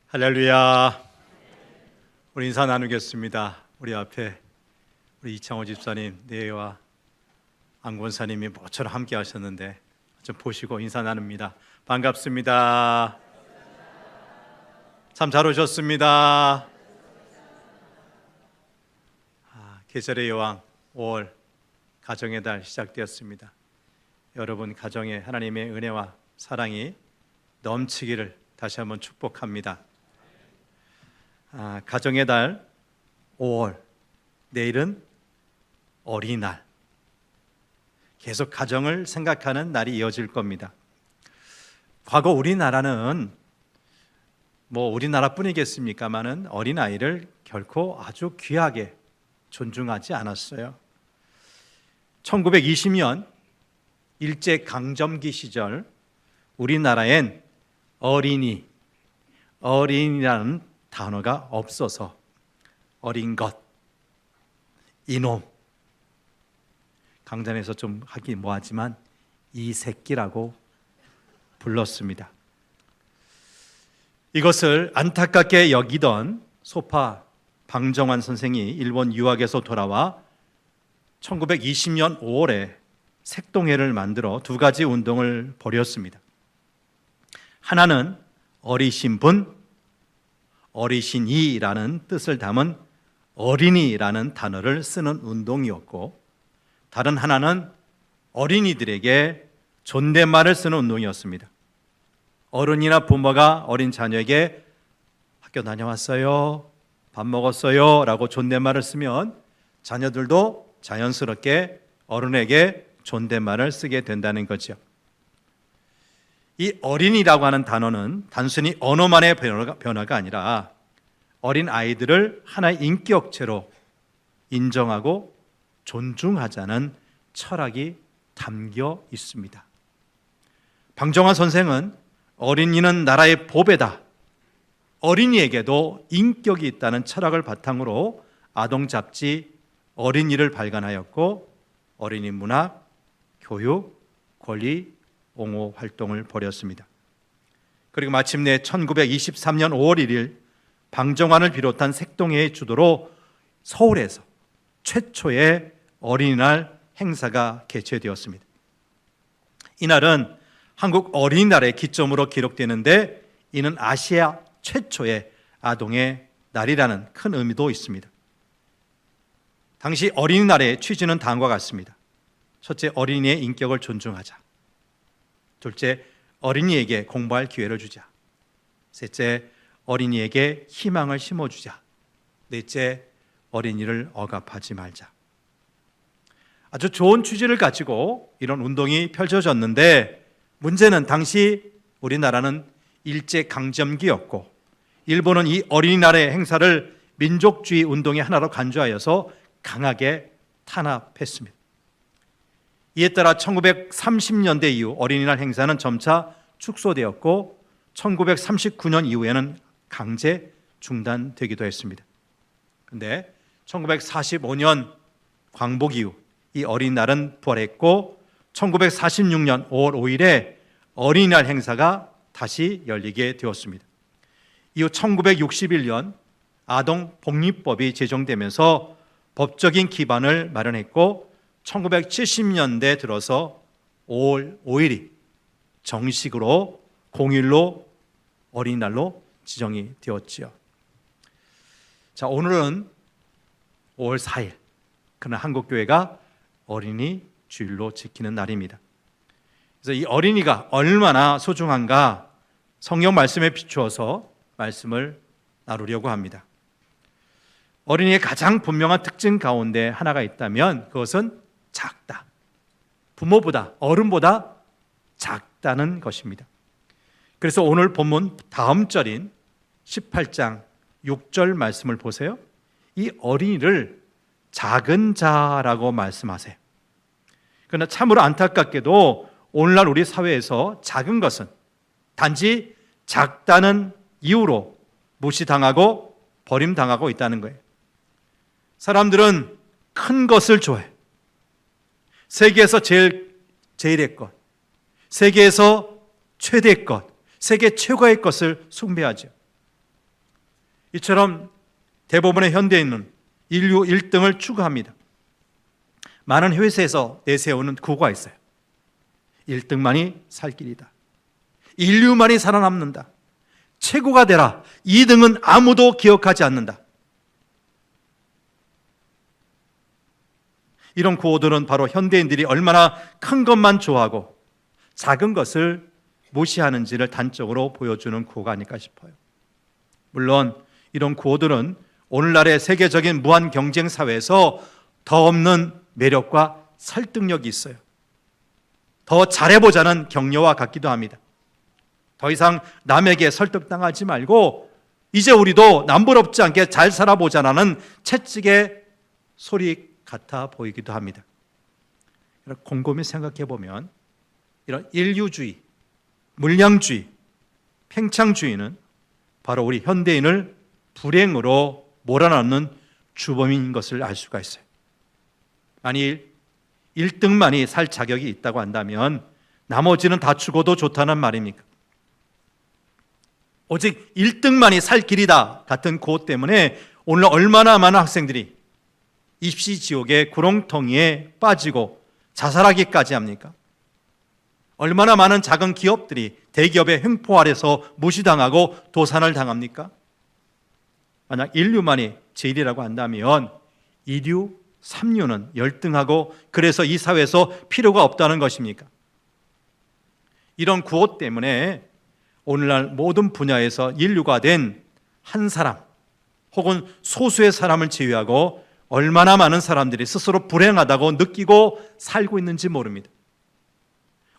할렐루야. 우리 인사 나누겠습니다. 우리 앞에 우리 이창호 집사님, 내와 안 권사님이 모처럼 함께 하셨는데 좀 보시고 인사 나눕니다. 반갑습니다. 참 잘 오셨습니다. 계절의 여왕 5월 가정의 달 시작되었습니다. 여러분 가정에 하나님의 은혜와 사랑이 넘치기를 다시 한번 축복합니다. 가정의 달 5월, 내일은 어린이날. 계속 가정을 생각하는 날이 이어질 겁니다. 과거 우리나라는 우리나라뿐이겠습니까마는 어린아이를 결코 아주 귀하게 존중하지 않았어요. 1920년 일제강점기 시절 우리나라엔 어린이라는 단어가 없어서 어린 것, 이놈, 강단에서 좀 하기 뭐하지만 이 새끼라고 불렀습니다. 이것을 안타깝게 여기던 소파 방정환 선생이 일본 유학에서 돌아와 1920년 5월에 색동회를 만들어 두 가지 운동을 벌였습니다. 하나는 어리신 분, 어리신이라는 뜻을 담은 어린이라는 단어를 쓰는 운동이었고, 다른 하나는 어린이들에게 존댓말을 쓰는 운동이었습니다. 어른이나 부모가 어린 자녀에게 학교 다녀왔어요, 밥 먹었어요 라고 존댓말을 쓰면 자녀들도 자연스럽게 어른에게 존댓말을 쓰게 된다는 거죠. 이 어린이라고 하는 단어는 단순히 언어만의 변화가 아니라 어린 아이들을 하나의 인격체로 인정하고 존중하자는 철학이 담겨 있습니다. 방정환 선생은 어린이는 나라의 보배다, 어린이에게도 인격이 있다는 철학을 바탕으로 아동 잡지 어린이를 발간하였고, 어린이 문학, 교육, 권리, 옹호 활동을 벌였습니다. 그리고 마침내 1923년 5월 1일 방정환을 비롯한 색동회의 주도로 서울에서 최초의 어린이날 행사가 개최되었습니다. 이날은 한국 어린이날의 기점으로 기록되는데, 이는 아시아 최초의 아동의 날이라는 큰 의미도 있습니다. 당시 어린이날의 취지는 다음과 같습니다. 첫째, 어린이의 인격을 존중하자. 둘째, 어린이에게 공부할 기회를 주자. 셋째, 어린이에게 희망을 심어주자. 넷째, 어린이를 억압하지 말자. 아주 좋은 취지를 가지고 이런 운동이 펼쳐졌는데, 문제는 당시 우리나라는 일제강점기였고 일본은 이 어린이날의 행사를 민족주의 운동의 하나로 간주하여서 강하게 탄압했습니다. 이에 따라 1930년대 이후 어린이날 행사는 점차 축소되었고 1939년 이후에는 강제 중단되기도 했습니다. 그런데 1945년 광복 이후 이 어린이날은 부활했고 1946년 5월 5일에 어린이날 행사가 다시 열리게 되었습니다. 이후 1961년 아동복리법이 제정되면서 법적인 기반을 마련했고 1970년대 들어서 5월 5일이 정식으로 공휴일로 어린이날로 지정이 되었지요. 자, 오늘은 5월 4일, 그는 한국교회가 어린이 주일로 지키는 날입니다. 그래서 이 어린이가 얼마나 소중한가 성경 말씀에 비추어서 말씀을 나누려고 합니다. 어린이의 가장 분명한 특징 가운데 하나가 있다면 그것은 작다. 부모보다, 어른보다 작다는 것입니다. 그래서 오늘 본문 다음 절인 18장 6절 말씀을 보세요. 이 어린이를 작은 자라고 말씀하세요. 그러나 참으로 안타깝게도 오늘날 우리 사회에서 작은 것은 단지 작다는 이유로 무시당하고 버림당하고 있다는 거예요. 사람들은 큰 것을 좋아해. 세계에서 제일의 것, 세계에서 최대의 것, 세계 최고의 것을 숭배하죠. 이처럼 대부분의 현대인은 인류 1등을 추구합니다. 많은 회사에서 내세우는 구호가 있어요. 1등만이 살 길이다. 인류만이 살아남는다. 최고가 되라. 2등은 아무도 기억하지 않는다. 이런 구호들은 바로 현대인들이 얼마나 큰 것만 좋아하고 작은 것을 무시하는지를 단적으로 보여주는 구호가 아닐까 싶어요. 물론 이런 구호들은 오늘날의 세계적인 무한 경쟁 사회에서 더 없는 매력과 설득력이 있어요. 더 잘해보자는 격려와 같기도 합니다. 더 이상 남에게 설득당하지 말고 이제 우리도 남부럽지 않게 잘 살아보자라는 채찍의 소리 같아 보이기도 합니다. 곰곰이 생각해 보면 이런 인류주의, 물량주의, 팽창주의는 바로 우리 현대인을 불행으로 몰아넣는 주범인 것을 알 수가 있어요. 만일 1등만이 살 자격이 있다고 한다면 나머지는 다 죽어도 좋다는 말입니까? 오직 1등만이 살 길이다 같은 구호 때문에 오늘 얼마나 많은 학생들이 입시 지옥의 구렁텅이에 빠지고 자살하기까지 합니까? 얼마나 많은 작은 기업들이 대기업의 횡포 아래서 무시당하고 도산을 당합니까? 만약 인류만이 제일이라고 한다면 2류, 3류는 열등하고 그래서 이 사회에서 필요가 없다는 것입니까? 이런 구호 때문에 오늘날 모든 분야에서 인류가 된 한 사람 혹은 소수의 사람을 제외하고 얼마나 많은 사람들이 스스로 불행하다고 느끼고 살고 있는지 모릅니다.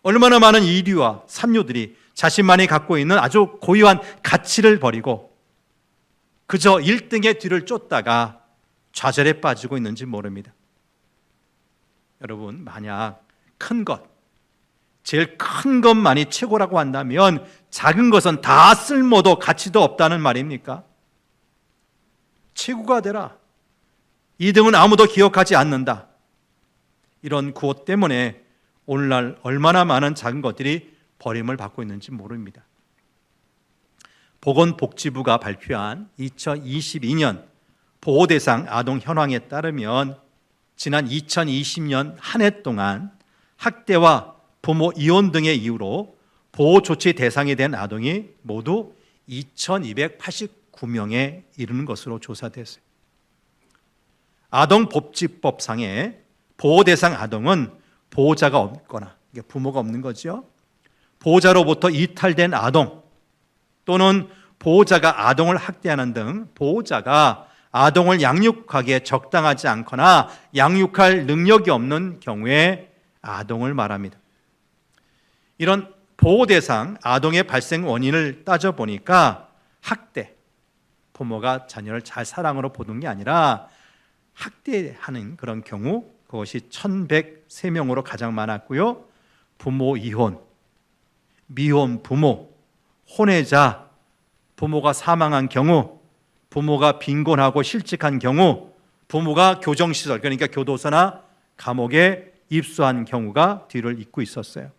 얼마나 많은 2류와 3류들이 자신만이 갖고 있는 아주 고유한 가치를 버리고 그저 1등의 뒤를 쫓다가 좌절에 빠지고 있는지 모릅니다. 여러분, 만약 큰 것, 제일 큰 것만이 최고라고 한다면 작은 것은 다 쓸모도 가치도 없다는 말입니까? 최고가 되라. 2등은 아무도 기억하지 않는다. 이런 구호 때문에 오늘날 얼마나 많은 작은 것들이 버림을 받고 있는지 모릅니다. 보건복지부가 발표한 2022년 보호대상 아동 현황에 따르면 지난 2020년 한 해 동안 학대와 부모 이혼 등의 이유로 보호조치 대상이 된 아동이 모두 2289명에 이르는 것으로 조사됐어요. 아동복지법상의 보호대상 아동은 보호자가 없거나 부모가 없는 거죠. 보호자로부터 이탈된 아동 또는 보호자가 아동을 학대하는 등 보호자가 아동을 양육하기에 적당하지 않거나 양육할 능력이 없는 경우에 아동을 말합니다. 이런 보호대상 아동의 발생 원인을 따져보니까 학대, 부모가 자녀를 잘 사랑으로 보는 게 아니라 학대하는 그런 경우 그것이 1103명으로 가장 많았고요. 부모 이혼, 미혼 부모, 혼외자, 부모가 사망한 경우, 부모가 빈곤하고 실직한 경우, 부모가 교정시설 그러니까 교도소나 감옥에 입소한 경우가 뒤를 잇고 있었어요.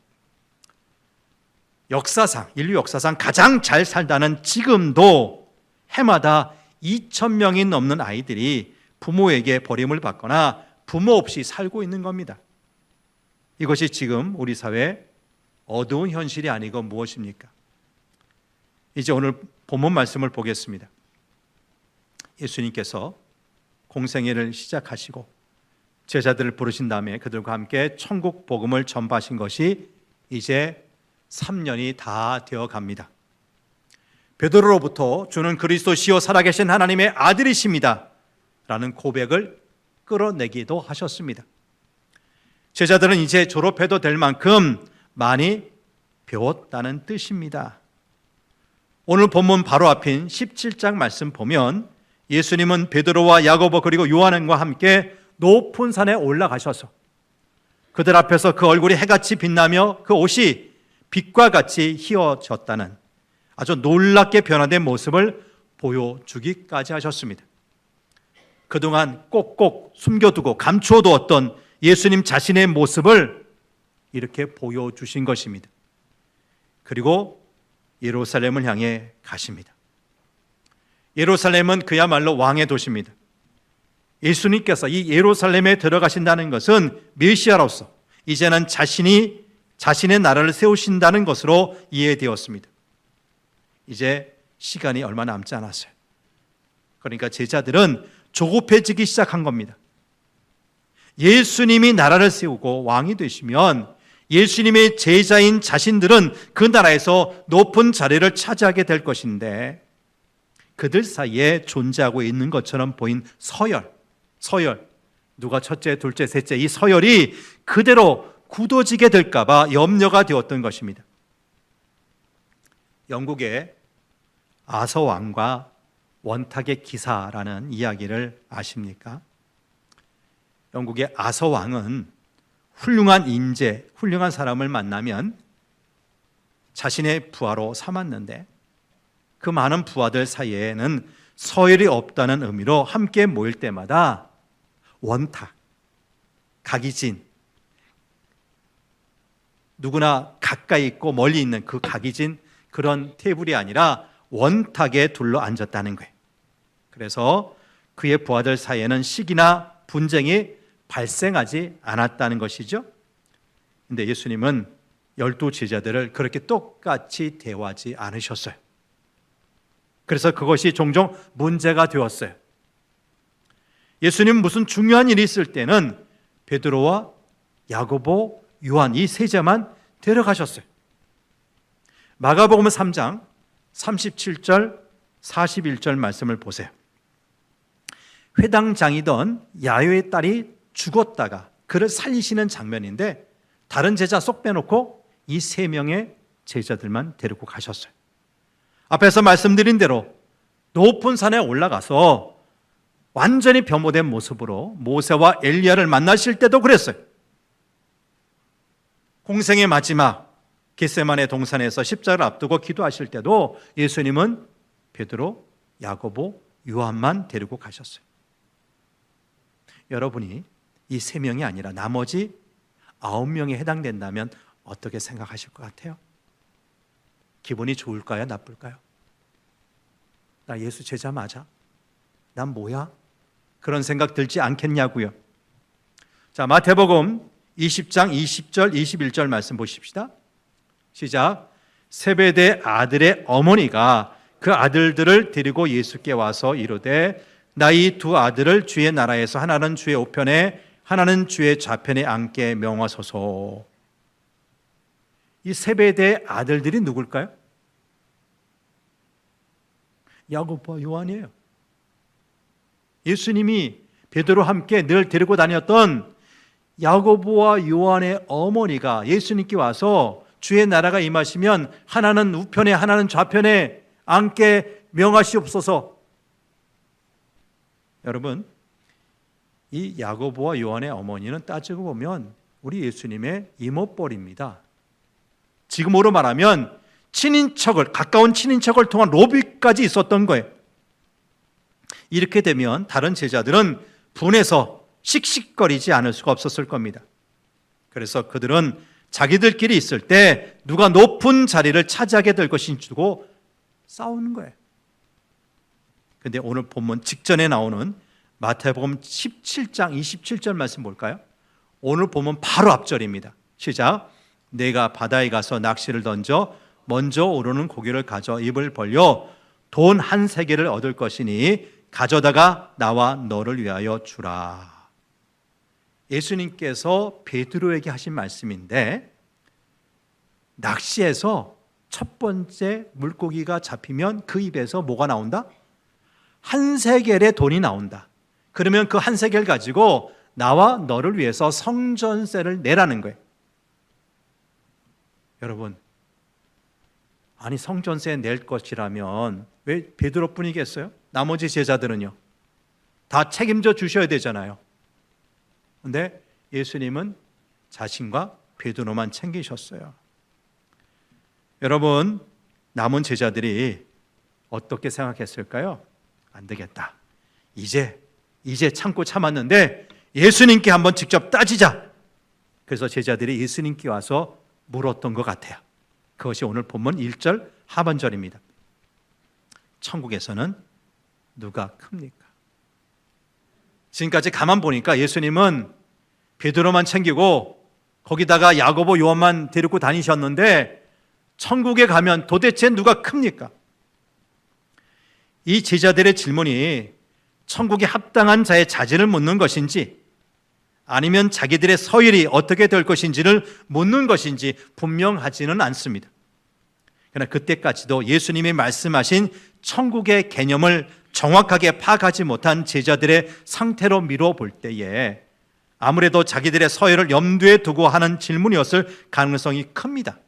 역사상, 인류 역사상 가장 잘 살다는 지금도 해마다 2,000명이 넘는 아이들이 부모에게 버림을 받거나 부모 없이 살고 있는 겁니다. 이것이 지금 우리 사회의 어두운 현실이 아니고 무엇입니까? 이제 오늘 본문 말씀을 보겠습니다. 예수님께서 공생애를 시작하시고 제자들을 부르신 다음에 그들과 함께 천국 복음을 전파하신 것이 이제 3년이 다 되어 갑니다. 베드로로부터 주는 그리스도시요 살아계신 하나님의 아들이십니다 라는 고백을 끌어내기도 하셨습니다. 제자들은 이제 졸업해도 될 만큼 많이 배웠다는 뜻입니다. 오늘 본문 바로 앞인 17장 말씀 보면 예수님은 베드로와 야고보 그리고 요한과 함께 높은 산에 올라가셔서 그들 앞에서 그 얼굴이 해같이 빛나며 그 옷이 빛과 같이 휘어졌다는 아주 놀랍게 변화된 모습을 보여주기까지 하셨습니다. 그동안 꼭꼭 숨겨두고 감추어두었던 예수님 자신의 모습을 이렇게 보여주신 것입니다. 그리고 예루살렘을 향해 가십니다. 예루살렘은 그야말로 왕의 도시입니다. 예수님께서 이 예루살렘에 들어가신다는 것은 메시아로서 이제는 자신의 나라를 세우신다는 것으로 이해되었습니다. 이제 시간이 얼마 남지 않았어요. 그러니까 제자들은 조급해지기 시작한 겁니다. 예수님이 나라를 세우고 왕이 되시면 예수님의 제자인 자신들은 그 나라에서 높은 자리를 차지하게 될 것인데, 그들 사이에 존재하고 있는 것처럼 보인 서열, 누가 첫째, 둘째, 셋째, 이 서열이 그대로 굳어지게 될까 봐 염려가 되었던 것입니다. 영국의 아서 왕과 원탁의 기사라는 이야기를 아십니까? 영국의 아서 왕은 훌륭한 인재, 훌륭한 사람을 만나면 자신의 부하로 삼았는데, 그 많은 부하들 사이에는 서열이 없다는 의미로 함께 모일 때마다 원탁, 각이 진, 누구나 가까이 있고 멀리 있는 그 각이 진 그런 테이블이 아니라 원탁에 둘러 앉았다는 거예요. 그래서 그의 부하들 사이에는 시기나 분쟁이 발생하지 않았다는 것이죠. 근데 예수님은 12 제자들을 그렇게 똑같이 대우하지 않으셨어요. 그래서 그것이 종종 문제가 되었어요. 예수님 무슨 중요한 일이 있을 때는 베드로와 야고보, 요한 이 세자만 데려가셨어요. 마가복음 3장 37절 41절 말씀을 보세요. 회당장이던 야요의 딸이 죽었다가 그를 살리시는 장면인데, 다른 제자 쏙 빼놓고 이 3명의 제자들만 데리고 가셨어요. 앞에서 말씀드린 대로 높은 산에 올라가서 완전히 변모된 모습으로 모세와 엘리야를 만나실 때도 그랬어요. 공생의 마지막 겟세마네 동산에서 십자가를 앞두고 기도하실 때도 예수님은 베드로, 야고보, 요한만 데리고 가셨어요. 여러분이 이 3명이 아니라 나머지 9명에 해당된다면 어떻게 생각하실 것 같아요? 기분이 좋을까요? 나쁠까요? 나 예수 제자 맞아? 난 뭐야? 그런 생각 들지 않겠냐고요. 자, 마태복음 20장 20절 21절 말씀 보십시다. 시작. 세베대 아들의 어머니가 그 아들들을 데리고 예수께 와서 이르되, 나 이 2 아들을 주의 나라에서 하나는 주의 우편에 하나는 주의 좌편에 앉게 명하소서. 이 세베대의 아들들이 누굴까요? 야고보와 요한이에요. 예수님이 베드로와 함께 늘 데리고 다녔던 야고보와 요한의 어머니가 예수님께 와서 주의 나라가 임하시면 하나는 우편에 하나는 좌편에 앉게 명하시옵소서. 여러분, 이 야고보와 요한의 어머니는 따지고 보면 우리 예수님의 이모뻘입니다. 지금으로 말하면 가까운 친인척을 통한 로비까지 있었던 거예요. 이렇게 되면 다른 제자들은 분해서 씩씩거리지 않을 수가 없었을 겁니다. 그래서 그들은 자기들끼리 있을 때 누가 높은 자리를 차지하게 될 것인지 두고 싸우는 거예요. 그런데 오늘 본문 직전에 나오는 마태복음 17장 27절 말씀 볼까요? 오늘 보면 바로 앞절입니다. 시작. 내가 바다에 가서 낚시를 던져 먼저 오르는 고기를 가져 입을 벌려 돈 한 세겔을 얻을 것이니 가져다가 나와 너를 위하여 주라. 예수님께서 베드로에게 하신 말씀인데, 낚시에서 첫 번째 물고기가 잡히면 그 입에서 뭐가 나온다? 한 세겔의 돈이 나온다. 그러면 그 한 세겔 가지고 나와 너를 위해서 성전세를 내라는 거예요. 여러분, 아니 성전세 낼 것이라면 왜 베드로뿐이겠어요? 나머지 제자들은요? 다 책임져 주셔야 되잖아요. 그런데 예수님은 자신과 베드로만 챙기셨어요. 여러분, 남은 제자들이 어떻게 생각했을까요? 안 되겠다. 이제 참고 참았는데 예수님께 한번 직접 따지자. 그래서 제자들이 예수님께 와서 물었던 것 같아요. 그것이 오늘 본문 1절 하반절입니다. 천국에서는 누가 큽니까? 지금까지 가만 보니까 예수님은 베드로만 챙기고 거기다가 야고보, 요한만 데리고 다니셨는데 천국에 가면 도대체 누가 큽니까? 이 제자들의 질문이 천국에 합당한 자의 자질을 묻는 것인지 아니면 자기들의 서열이 어떻게 될 것인지를 묻는 것인지 분명하지는 않습니다. 그러나 그때까지도 예수님이 말씀하신 천국의 개념을 정확하게 파악하지 못한 제자들의 상태로 미뤄볼 때에 아무래도 자기들의 서열을 염두에 두고 하는 질문이었을 가능성이 큽니다.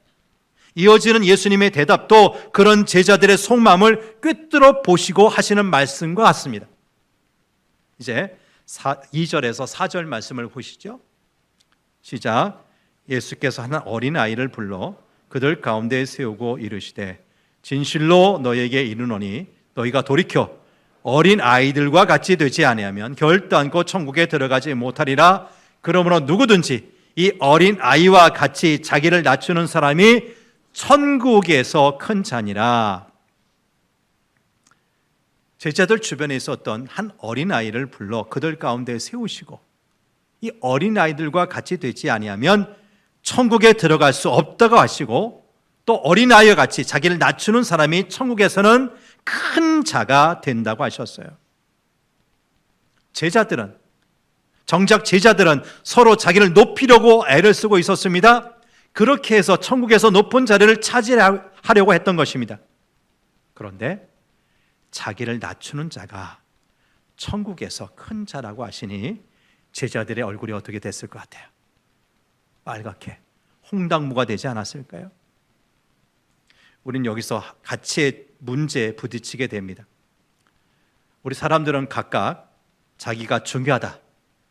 이어지는 예수님의 대답도 그런 제자들의 속마음을 꿰뚫어 보시고 하시는 말씀과 같습니다. 이제 2절에서 4절 말씀을 보시죠. 시작. 예수께서 한 어린아이를 불러 그들 가운데에 세우고 이르시되 진실로 너희에게 이르노니 너희가 돌이켜 어린아이들과 같이 되지 아니하면 결단코 천국에 들어가지 못하리라. 그러므로 누구든지 이 어린아이와 같이 자기를 낮추는 사람이 천국에서 큰 자니라. 제자들 주변에 있었던 한 어린아이를 불러 그들 가운데 세우시고 이 어린아이들과 같이 되지 아니하면 천국에 들어갈 수 없다고 하시고 또 어린아이와 같이 자기를 낮추는 사람이 천국에서는 큰 자가 된다고 하셨어요. 정작 제자들은 서로 자기를 높이려고 애를 쓰고 있었습니다. 그렇게 해서 천국에서 높은 자리를 차지하려고 했던 것입니다. 그런데 자기를 낮추는 자가 천국에서 큰 자라고 하시니 제자들의 얼굴이 어떻게 됐을 것 같아요? 빨갛게 홍당무가 되지 않았을까요? 우린 여기서 가치의 문제에 부딪히게 됩니다. 우리 사람들은 각각 자기가 중요하다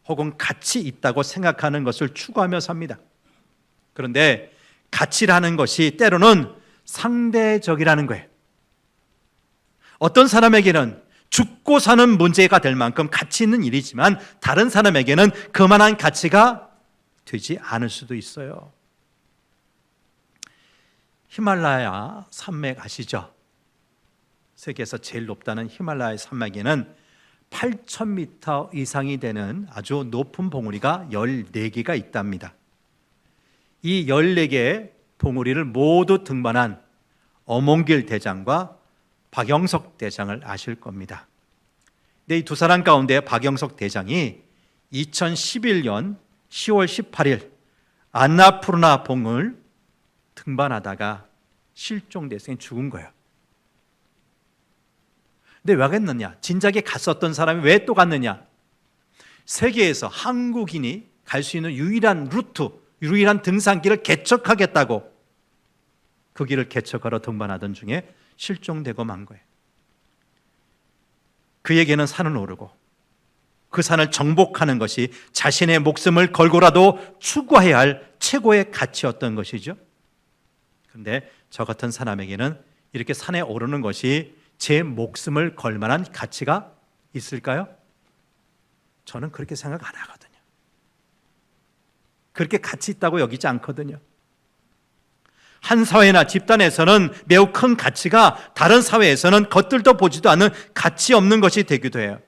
혹은 가치 있다고 생각하는 것을 추구하며 삽니다. 그런데 가치라는 것이 때로는 상대적이라는 거예요. 어떤 사람에게는 죽고 사는 문제가 될 만큼 가치 있는 일이지만 다른 사람에게는 그만한 가치가 되지 않을 수도 있어요. 히말라야 산맥 아시죠? 세계에서 제일 높다는 히말라야 산맥에는 8,000m 이상이 되는 아주 높은 봉우리가 14개가 있답니다. 이 14개의 봉우리를 모두 등반한 어몽길 대장과 박영석 대장을 아실 겁니다. 근데 이 두 사람 가운데 박영석 대장이 2011년 10월 18일 안나푸르나 봉을 등반하다가 실종돼서 죽은 거예요. 근데 왜 갔느냐? 진작에 갔었던 사람이 왜 또 갔느냐? 세계에서 한국인이 갈 수 있는 유일한 루트, 유일한 등산길을 개척하겠다고 그 길을 개척하러 등반하던 중에 실종되고 만 거예요. 그에게는 산을 오르고 그 산을 정복하는 것이 자신의 목숨을 걸고라도 추구해야 할 최고의 가치였던 것이죠. 그런데 저 같은 사람에게는 이렇게 산에 오르는 것이 제 목숨을 걸 만한 가치가 있을까요? 저는 그렇게 생각 안 하거든요. 그렇게 가치 있다고 여기지 않거든요. 한 사회나 집단에서는 매우 큰 가치가 다른 사회에서는 겉들도 보지도 않는 가치 없는 것이 되기도 해요.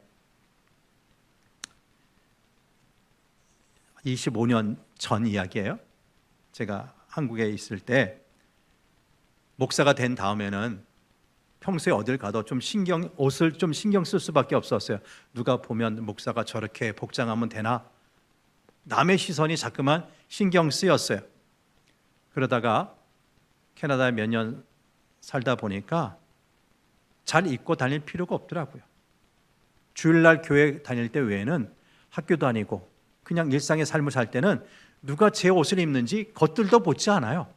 25년 전 이야기예요. 제가 한국에 있을 때 목사가 된 다음에는 평소에 어딜 가도 옷을 좀 신경 쓸 수밖에 없었어요. 누가 보면 목사가 저렇게 복장하면 되나? 남의 시선이 자꾸만 신경 쓰였어요. 그러다가 캐나다에 몇 년 살다 보니까 잘 입고 다닐 필요가 없더라고요. 주일날 교회 다닐 때 외에는 학교 다니고 그냥 일상의 삶을 살 때는 누가 제 옷을 입는지 겉들도 보지 않아요.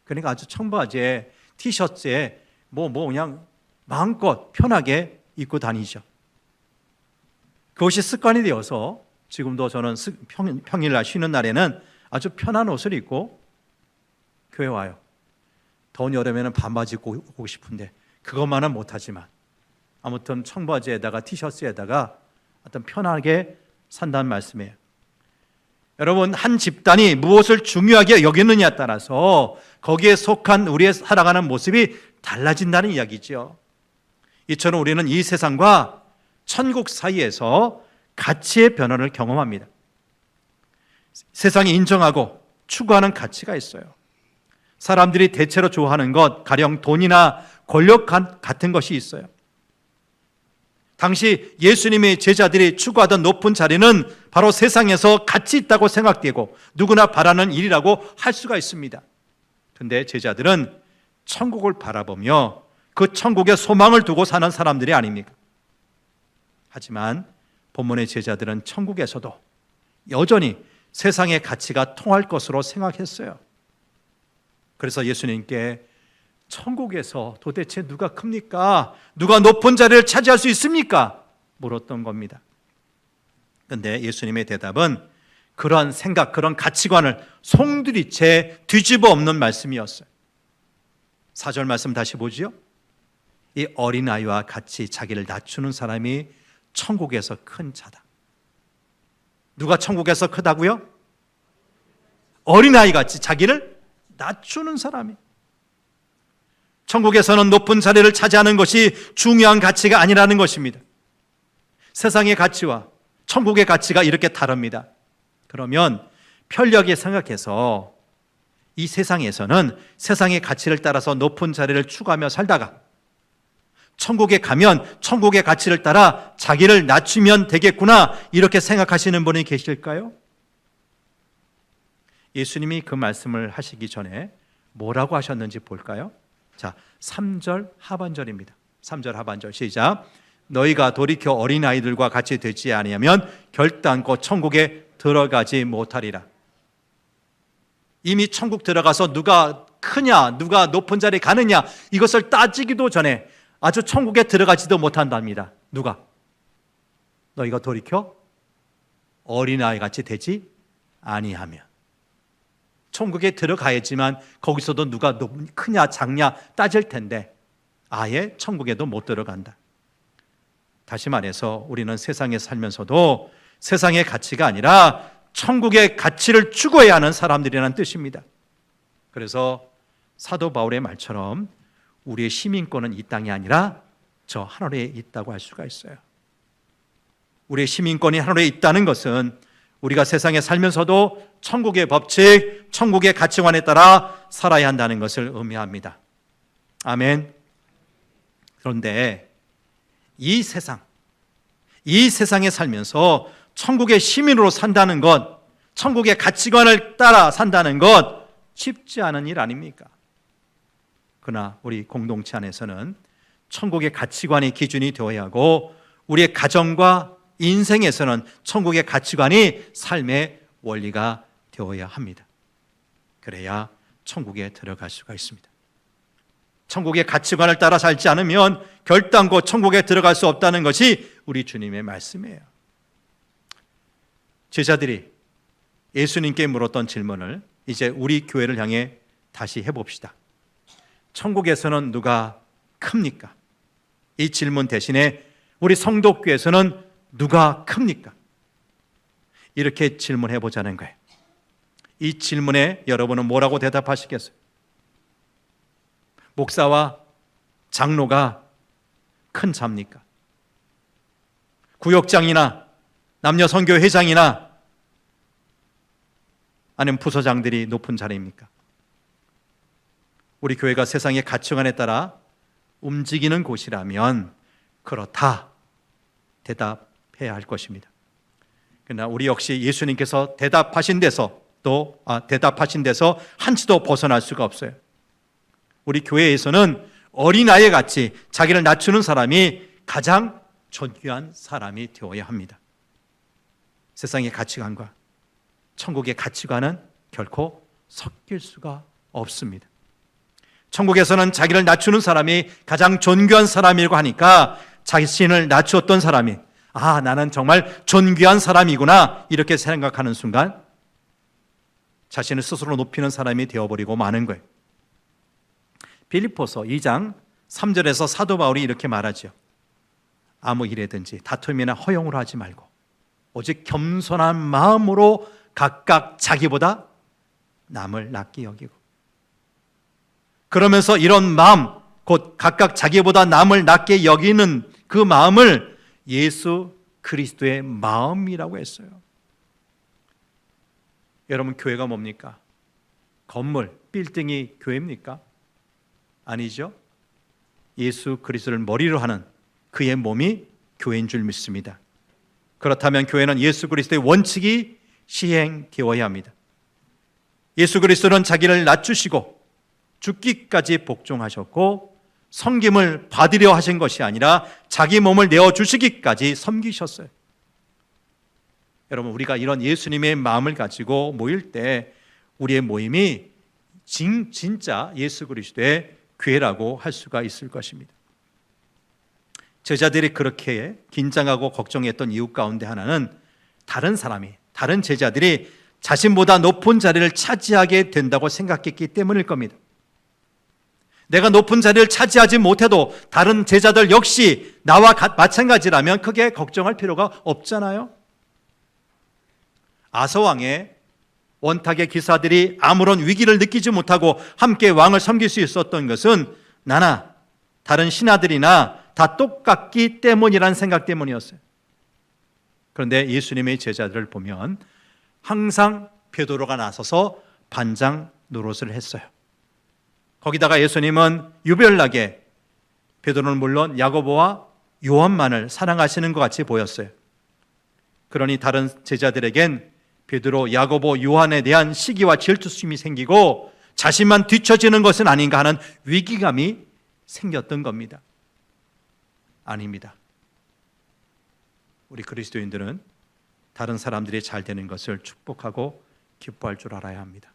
그러니까 아주 청바지에 티셔츠에 그냥 마음껏 편하게 입고 다니죠. 그것이 습관이 되어서 지금도 저는 평일날 쉬는 날에는 아주 편한 옷을 입고 교회 와요. 더운 여름에는 반바지 입고 오고 싶은데 그것만은 못하지만 아무튼 청바지에다가 티셔츠에다가 어떤 편하게 산다는 말씀이에요. 여러분, 한 집단이 무엇을 중요하게 여기느냐에 따라서 거기에 속한 우리의 살아가는 모습이 달라진다는 이야기죠. 이처럼 우리는 이 세상과 천국 사이에서 가치의 변화를 경험합니다. 세상이 인정하고 추구하는 가치가 있어요. 사람들이 대체로 좋아하는 것, 가령 돈이나 권력 같은 것이 있어요. 당시 예수님의 제자들이 추구하던 높은 자리는 바로 세상에서 가치 있다고 생각되고 누구나 바라는 일이라고 할 수가 있습니다. 그런데 제자들은 천국을 바라보며 그 천국에 소망을 두고 사는 사람들이 아닙니까? 하지만 본문의 제자들은 천국에서도 여전히 세상의 가치가 통할 것으로 생각했어요. 그래서 예수님께 천국에서 도대체 누가 큽니까? 누가 높은 자리를 차지할 수 있습니까? 물었던 겁니다. 그런데 예수님의 대답은 그런 생각, 그런 가치관을 송두리째 뒤집어 엎는 말씀이었어요. 4절 말씀 다시 보지요. 이 어린아이와 같이 자기를 낮추는 사람이 천국에서 큰 자다. 누가 천국에서 크다고요? 어린아이 같이 자기를 낮추는 사람이. 천국에서는 높은 자리를 차지하는 것이 중요한 가치가 아니라는 것입니다. 세상의 가치와 천국의 가치가 이렇게 다릅니다. 그러면 편리하게 생각해서 이 세상에서는 세상의 가치를 따라서 높은 자리를 추구하며 살다가 천국에 가면 천국의 가치를 따라 자기를 낮추면 되겠구나, 이렇게 생각하시는 분이 계실까요? 예수님이 그 말씀을 하시기 전에 뭐라고 하셨는지 볼까요? 자, 3절 하반절입니다. 3절 하반절 시작. 너희가 돌이켜 어린아이들과 같이 되지 아니하면 결단코 천국에 들어가지 못하리라. 이미 천국 들어가서 누가 크냐, 누가 높은 자리에 가느냐, 이것을 따지기도 전에 아주 천국에 들어가지도 못한답니다. 누가? 너희가 돌이켜 어린아이 같이 되지 아니하면. 천국에 들어가야지만 거기서도 누가 크냐 작냐 따질 텐데 아예 천국에도 못 들어간다. 다시 말해서 우리는 세상에 살면서도 세상의 가치가 아니라 천국의 가치를 추구해야 하는 사람들이라는 뜻입니다. 그래서 사도 바울의 말처럼 우리의 시민권은 이 땅이 아니라 저 하늘에 있다고 할 수가 있어요. 우리의 시민권이 하늘에 있다는 것은 우리가 세상에 살면서도 천국의 법칙, 천국의 가치관에 따라 살아야 한다는 것을 의미합니다. 아멘. 그런데 이 세상에 살면서 천국의 시민으로 산다는 것, 천국의 가치관을 따라 산다는 것 쉽지 않은 일 아닙니까? 그러나 우리 공동체 안에서는 천국의 가치관이 기준이 되어야 하고 우리의 가정과 인생에서는 천국의 가치관이 삶의 원리가 되어야 합니다. 그래야 천국에 들어갈 수가 있습니다. 천국의 가치관을 따라 살지 않으면 결단코 천국에 들어갈 수 없다는 것이 우리 주님의 말씀이에요. 제자들이 예수님께 물었던 질문을 이제 우리 교회를 향해 다시 해봅시다. 천국에서는 누가 큽니까? 이 질문 대신에 우리 성도교회에서는 누가 큽니까? 이렇게 질문해 보자는 거예요. 이 질문에 여러분은 뭐라고 대답하시겠어요? 목사와 장로가 큰 자입니까? 구역장이나 남녀 선교 회장이나 아니면 부서장들이 높은 자리입니까? 우리 교회가 세상의 가치관에 따라 움직이는 곳이라면 그렇다 대답해야 할 것입니다. 그러나 우리 역시 예수님께서 대답하신 데서 한치도 벗어날 수가 없어요. 우리 교회에서는 어린아이 같이 자기를 낮추는 사람이 가장 존귀한 사람이 되어야 합니다. 세상의 가치관과 천국의 가치관은 결코 섞일 수가 없습니다. 천국에서는 자기를 낮추는 사람이 가장 존귀한 사람이라고 하니까 자신을 낮추었던 사람이 나는 정말 존귀한 사람이구나 이렇게 생각하는 순간 자신을 스스로 높이는 사람이 되어버리고 마는 거예요. 빌립보서 2장 3절에서 사도 바울이 이렇게 말하죠. 아무 일에든지 다툼이나 허용으로 하지 말고 오직 겸손한 마음으로 각각 자기보다 남을 낫게 여기고, 그러면서 이런 마음, 곧 각각 자기보다 남을 낮게 여기는 그 마음을 예수 그리스도의 마음이라고 했어요. 여러분, 교회가 뭡니까? 건물, 빌딩이 교회입니까? 아니죠. 예수 그리스도를 머리로 하는 그의 몸이 교회인 줄 믿습니다. 그렇다면 교회는 예수 그리스도의 원칙이 시행되어야 합니다. 예수 그리스도는 자기를 낮추시고 죽기까지 복종하셨고 섬김을 받으려 하신 것이 아니라 자기 몸을 내어주시기까지 섬기셨어요. 여러분, 우리가 이런 예수님의 마음을 가지고 모일 때 우리의 모임이 진짜 예수 그리스도의 교회라고 할 수가 있을 것입니다. 제자들이 그렇게 긴장하고 걱정했던 이유 가운데 하나는 다른 제자들이 자신보다 높은 자리를 차지하게 된다고 생각했기 때문일 겁니다. 내가 높은 자리를 차지하지 못해도 다른 제자들 역시 나와 마찬가지라면 크게 걱정할 필요가 없잖아요. 아서왕의 원탁의 기사들이 아무런 위기를 느끼지 못하고 함께 왕을 섬길 수 있었던 것은 나나 다른 신하들이나 다 똑같기 때문이라는 생각 때문이었어요. 그런데 예수님의 제자들을 보면 항상 베드로가 나서서 반장 노릇을 했어요. 거기다가 예수님은 유별나게 베드로는 물론 야고보와 요한만을 사랑하시는 것 같이 보였어요. 그러니 다른 제자들에겐 베드로, 야고보, 요한에 대한 시기와 질투심이 생기고 자신만 뒤처지는 것은 아닌가 하는 위기감이 생겼던 겁니다. 아닙니다. 우리 그리스도인들은 다른 사람들이 잘 되는 것을 축복하고 기뻐할 줄 알아야 합니다.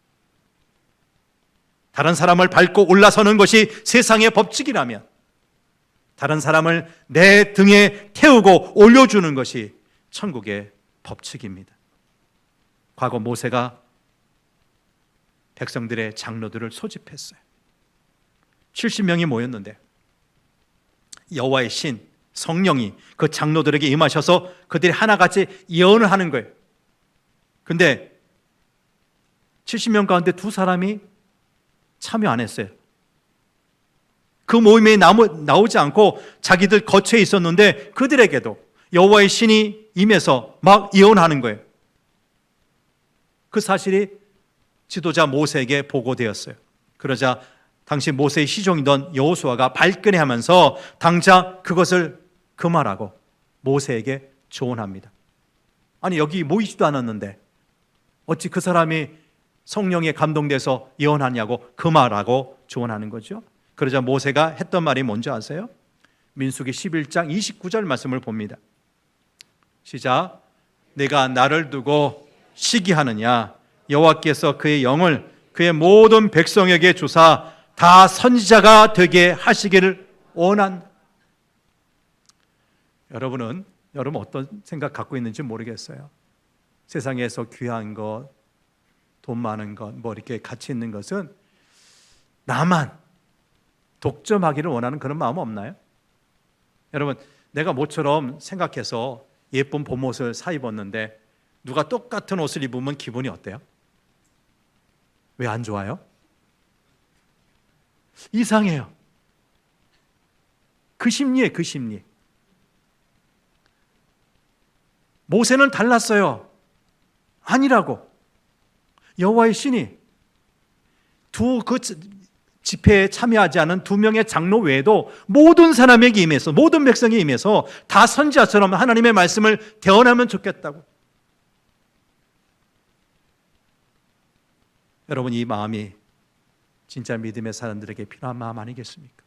다른 사람을 밟고 올라서는 것이 세상의 법칙이라면 다른 사람을 내 등에 태우고 올려주는 것이 천국의 법칙입니다. 과거 모세가 백성들의 장로들을 소집했어요. 70명이 모였는데 여호와의 신, 성령이 그 장로들에게 임하셔서 그들이 하나같이 예언을 하는 거예요. 근데 70명 가운데 2사람이 참여 안 했어요. 그 모임에 나오지 않고 자기들 거처에 있었는데 그들에게도 여호와의 신이 임해서 막 예언하는 거예요. 그 사실이 지도자 모세에게 보고되었어요. 그러자 당시 모세의 시종이던 여호수아가 발끈해하면서 당장 그것을 금하라고 모세에게 조언합니다. 아니, 여기 모이지도 않았는데 어찌 그 사람이 성령에 감동돼서 예언하냐고 금하라고 조언하는 거죠. 그러자 모세가 했던 말이 뭔지 아세요? 민수기 11장 29절 말씀을 봅니다. 시작. 내가 나를 두고 시기하느냐? 여호와께서 그의 영을 그의 모든 백성에게 주사 다 선지자가 되게 하시기를 원한다. 여러분 어떤 생각 갖고 있는지 모르겠어요. 세상에서 귀한 것, 돈 많은 것, 뭐 이렇게 가치 있는 것은 나만 독점하기를 원하는 그런 마음 없나요? 여러분, 내가 모처럼 생각해서 예쁜 봄옷을 사 입었는데 누가 똑같은 옷을 입으면 기분이 어때요? 왜 안 좋아요? 이상해요. 그 심리예요, 그 심리. 모세는 달랐어요. 아니라고. 여호와의 신이 그 집회에 참여하지 않은 2명의 장로 외에도 모든 사람에게 임해서, 모든 백성에 임해서 다 선지자처럼 하나님의 말씀을 대언하면 좋겠다고. 여러분, 이 마음이 진짜 믿음의 사람들에게 필요한 마음 아니겠습니까?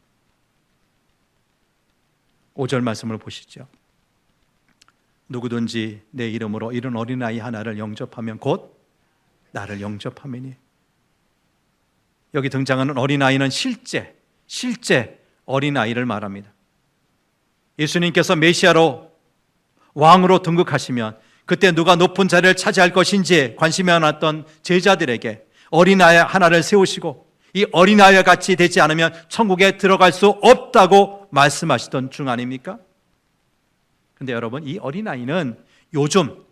5절 말씀을 보시죠. 누구든지 내 이름으로 이런 어린아이 하나를 영접하면 곧 나를 영접하매니. 여기 등장하는 어린아이는 실제 어린아이를 말합니다. 예수님께서 메시아로 왕으로 등극하시면 그때 누가 높은 자리를 차지할 것인지 관심이 많았던 제자들에게 어린아이 하나를 세우시고 이 어린아이와 같이 되지 않으면 천국에 들어갈 수 없다고 말씀하시던 중 아닙니까? 근데 여러분, 이 어린아이는 요즘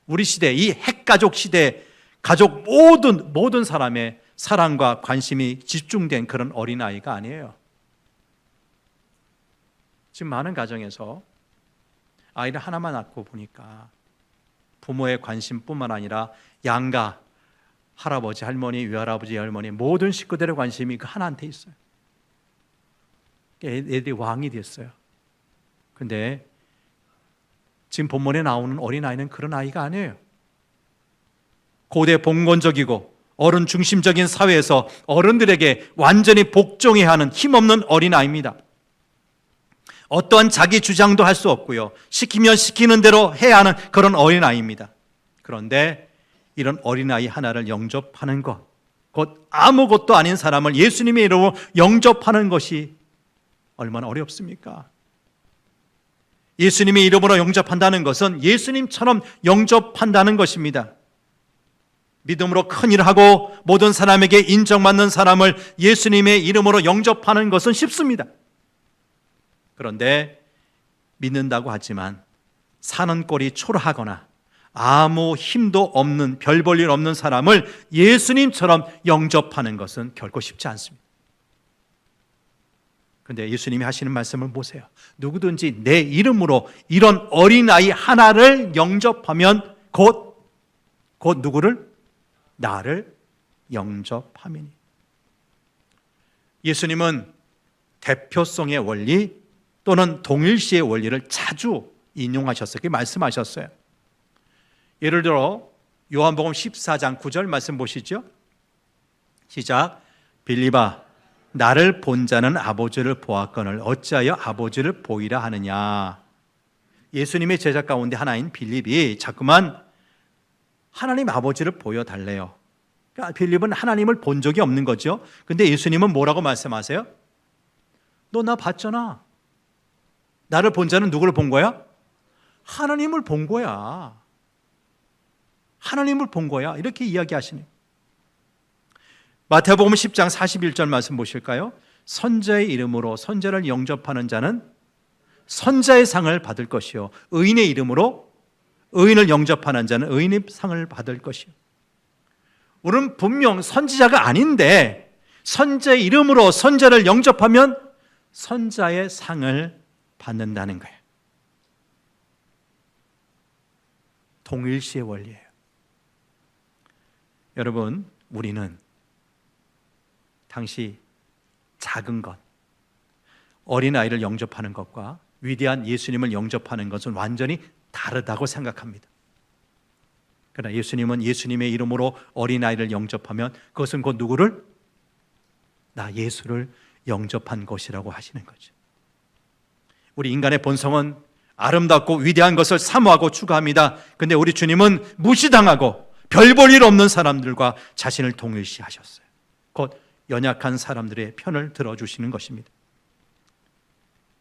우리 시대, 이 핵가족 시대 가족 모든 사람의 사랑과 관심이 집중된 그런 어린아이가 아니에요. 지금 많은 가정에서 아이를 하나만 낳고 보니까 부모의 관심뿐만 아니라 양가, 할아버지, 할머니, 외할아버지, 할머니 모든 식구들의 관심이 그 하나한테 있어요. 애들이 왕이 됐어요. 근데 지금 본문에 나오는 어린아이는 그런 아이가 아니에요. 고대 봉건적이고 어른 중심적인 사회에서 어른들에게 완전히 복종해야 하는 힘없는 어린아이입니다. 어떠한 자기 주장도 할 수 없고요, 시키면 시키는 대로 해야 하는 그런 어린아이입니다. 그런데 이런 어린아이 하나를 영접하는 것, 곧 아무것도 아닌 사람을 예수님의 이름으로 영접하는 것이 얼마나 어렵습니까? 예수님의 이름으로 영접한다는 것은 예수님처럼 영접한다는 것입니다. 믿음으로 큰 일을 하고 모든 사람에게 인정받는 사람을 예수님의 이름으로 영접하는 것은 쉽습니다. 그런데 믿는다고 하지만 사는 꼴이 초라하거나 아무 힘도 없는, 별 볼 일 없는 사람을 예수님처럼 영접하는 것은 결코 쉽지 않습니다. 그런데 예수님이 하시는 말씀을 보세요. 누구든지 내 이름으로 이런 어린아이 하나를 영접하면 곧 누구를? 나를 영접함이니. 예수님은 대표성의 원리 또는 동일시의 원리를 자주 인용하셨어요. 말씀하셨어요. 예를 들어 요한복음 14장 9절 말씀 보시죠. 시작. 빌립아, 나를 본 자는 아버지를 보았거늘 어찌하여 아버지를 보이라 하느냐. 예수님의 제자 가운데 하나인 빌립이 자꾸만 하나님 아버지를 보여달래요. 그러니까 빌립은 하나님을 본 적이 없는 거죠. 근데 예수님은 뭐라고 말씀하세요? 너 나 봤잖아. 나를 본 자는 누구를 본 거야? 하나님을 본 거야. 하나님을 본 거야. 이렇게 이야기하시네요. 마태복음 10장 41절 말씀 보실까요? 선자의 이름으로 선자를 영접하는 자는 선자의 상을 받을 것이요, 의인의 이름으로 의인을 영접하는 자는 의인의 상을 받을 것이요. 우리는 분명 선지자가 아닌데 선자의 이름으로 선자를 영접하면 선자의 상을 받는다는 거예요. 동일시의 원리예요. 여러분, 우리는 당시 작은 것, 어린아이를 영접하는 것과 위대한 예수님을 영접하는 것은 완전히 다르다고 생각합니다. 그러나 예수님은 예수님의 이름으로 어린아이를 영접하면 그것은 곧 누구를? 나 예수를 영접한 것이라고 하시는 거죠. 우리 인간의 본성은 아름답고 위대한 것을 사모하고 추구합니다. 그런데 우리 주님은 무시당하고 별 볼 일 없는 사람들과 자신을 동일시하셨어요. 곧 연약한 사람들의 편을 들어주시는 것입니다.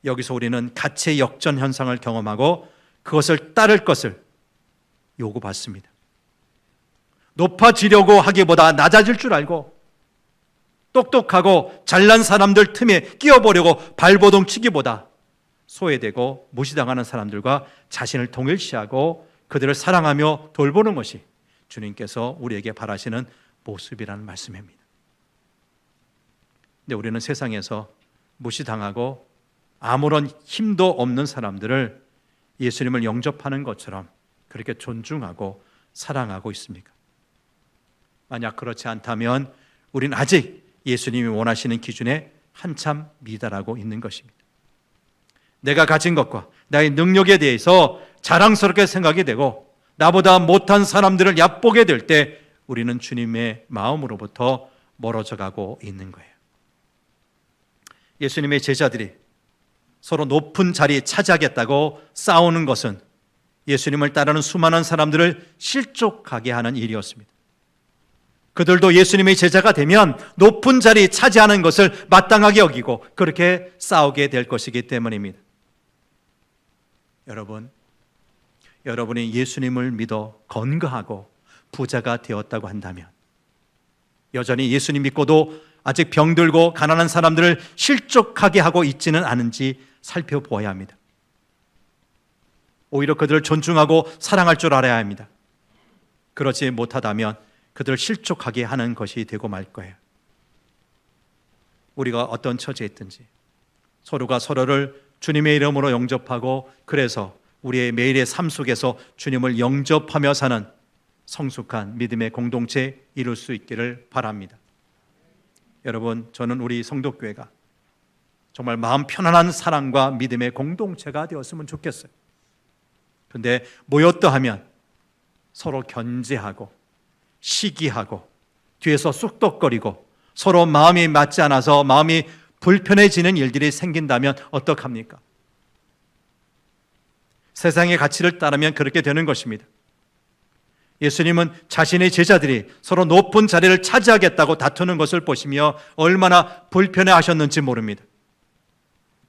여기서 우리는 가치의 역전 현상을 경험하고 그것을 따를 것을 요구받습니다. 높아지려고 하기보다 낮아질 줄 알고 똑똑하고 잘난 사람들 틈에 끼어보려고 발버둥 치기보다 소외되고 무시당하는 사람들과 자신을 동일시하고 그들을 사랑하며 돌보는 것이 주님께서 우리에게 바라시는 모습이라는 말씀입니다. 근데 우리는 세상에서 무시당하고 아무런 힘도 없는 사람들을 예수님을 영접하는 것처럼 그렇게 존중하고 사랑하고 있습니까? 만약 그렇지 않다면 우리는 아직 예수님이 원하시는 기준에 한참 미달하고 있는 것입니다. 내가 가진 것과 나의 능력에 대해서 자랑스럽게 생각이 되고 나보다 못한 사람들을 얕보게 될 때 우리는 주님의 마음으로부터 멀어져 가고 있는 거예요. 예수님의 제자들이 서로 높은 자리 차지하겠다고 싸우는 것은 예수님을 따르는 수많은 사람들을 실족하게 하는 일이었습니다. 그들도 예수님의 제자가 되면 높은 자리 차지하는 것을 마땅하게 여기고 그렇게 싸우게 될 것이기 때문입니다. 여러분이 예수님을 믿어 건강하고 부자가 되었다고 한다면 여전히 예수님 믿고도 아직 병들고 가난한 사람들을 실족하게 하고 있지는 않은지 살펴보아야 합니다. 오히려 그들을 존중하고 사랑할 줄 알아야 합니다. 그렇지 못하다면 그들을 실족하게 하는 것이 되고 말 거예요. 우리가 어떤 처지에 있든지 서로가 서로를 주님의 이름으로 영접하고 그래서 우리의 매일의 삶 속에서 주님을 영접하며 사는 성숙한 믿음의 공동체 이룰 수 있기를 바랍니다. 여러분, 저는 우리 성도교회가 정말 마음 편안한 사랑과 믿음의 공동체가 되었으면 좋겠어요. 그런데 모였다 하면 서로 견제하고 시기하고 뒤에서 쑥덕거리고 서로 마음이 맞지 않아서 마음이 불편해지는 일들이 생긴다면 어떡합니까? 세상의 가치를 따르면 그렇게 되는 것입니다. 예수님은 자신의 제자들이 서로 높은 자리를 차지하겠다고 다투는 것을 보시며 얼마나 불편해 하셨는지 모릅니다.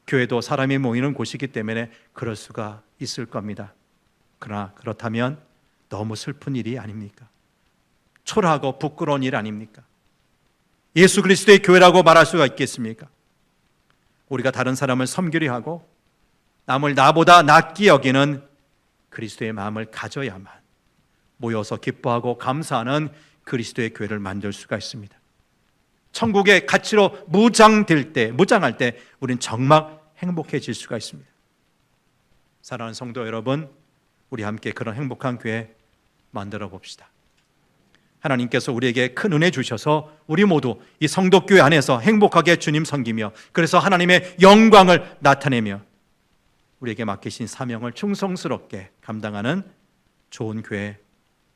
교회도 사람이 모이는 곳이기 때문에 그럴 수가 있을 겁니다. 그러나 그렇다면 너무 슬픈 일이 아닙니까? 초라하고 부끄러운 일 아닙니까? 예수 그리스도의 교회라고 말할 수가 있겠습니까? 우리가 다른 사람을 섬기려 하고 남을 나보다 낫게 여기는 그리스도의 마음을 가져야만 모여서 기뻐하고 감사하는 그리스도의 교회를 만들 수가 있습니다. 천국의 가치로 무장할 때 우리는 정말 행복해질 수가 있습니다. 사랑하는 성도 여러분, 우리 함께 그런 행복한 교회 만들어 봅시다. 하나님께서 우리에게 큰 은혜 주셔서 우리 모두 이 성도교회 안에서 행복하게 주님 섬기며 그래서 하나님의 영광을 나타내며 우리에게 맡기신 사명을 충성스럽게 감당하는 좋은 교회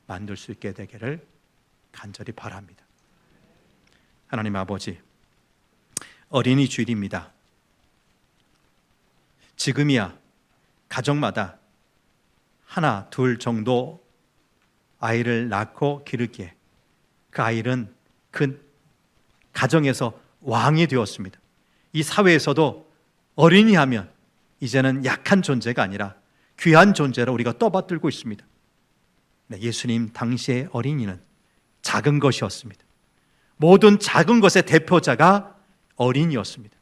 만들 수 있게 되기를 간절히 바랍니다. 하나님 아버지, 어린이 주일입니다. 지금이야 가정마다 하나, 둘 정도 아이를 낳고 기르기에 그 아이는 그 가정에서 왕이 되었습니다. 이 사회에서도 어린이 하면 이제는 약한 존재가 아니라 귀한 존재로 우리가 떠받들고 있습니다. 예수님 당시의 어린이는 작은 것이었습니다. 모든 작은 것의 대표자가 어린이였습니다.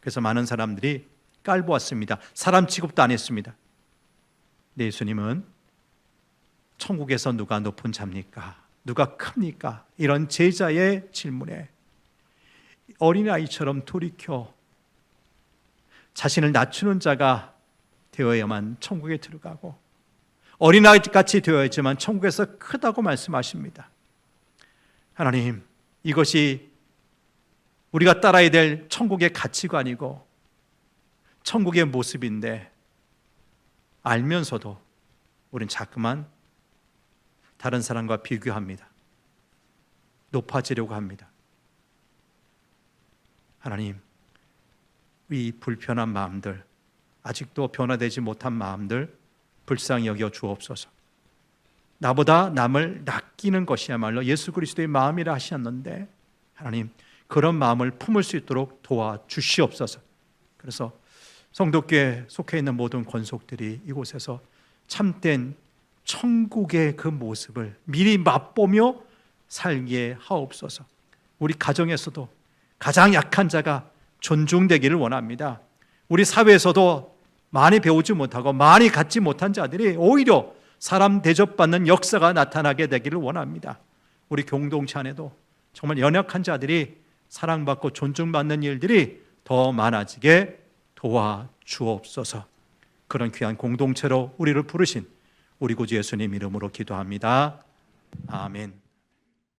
그래서 많은 사람들이 깔보았습니다. 사람 취급도 안 했습니다. 예수님은 천국에서 누가 높은 자입니까? 누가 큽니까? 이런 제자의 질문에 어린아이처럼 돌이켜 자신을 낮추는 자가 되어야만 천국에 들어가고 어린아이같이 되어야지만 천국에서 크다고 말씀하십니다. 하나님, 이것이 우리가 따라야 될 천국의 가치관이고 천국의 모습인데 알면서도 우린 자꾸만 다른 사람과 비교합니다. 높아지려고 합니다. 하나님, 이 불편한 마음들, 아직도 변화되지 못한 마음들 불쌍히 여겨 주옵소서. 나보다 남을 낚이는 것이야말로 예수 그리스도의 마음이라 하셨는데 하나님, 그런 마음을 품을 수 있도록 도와주시옵소서. 그래서 성도교회에 속해 있는 모든 권속들이 이곳에서 참된 천국의 그 모습을 미리 맛보며 살게 하옵소서. 우리 가정에서도 가장 약한 자가 존중되기를 원합니다. 우리 사회에서도 많이 배우지 못하고 많이 갖지 못한 자들이 오히려 사람 대접받는 역사가 나타나게 되기를 원합니다. 우리 공동체 안에도 정말 연약한 자들이 사랑받고 존중받는 일들이 더 많아지게 도와주옵소서. 그런 귀한 공동체로 우리를 부르신 우리 구주 예수님 이름으로 기도합니다. 아멘.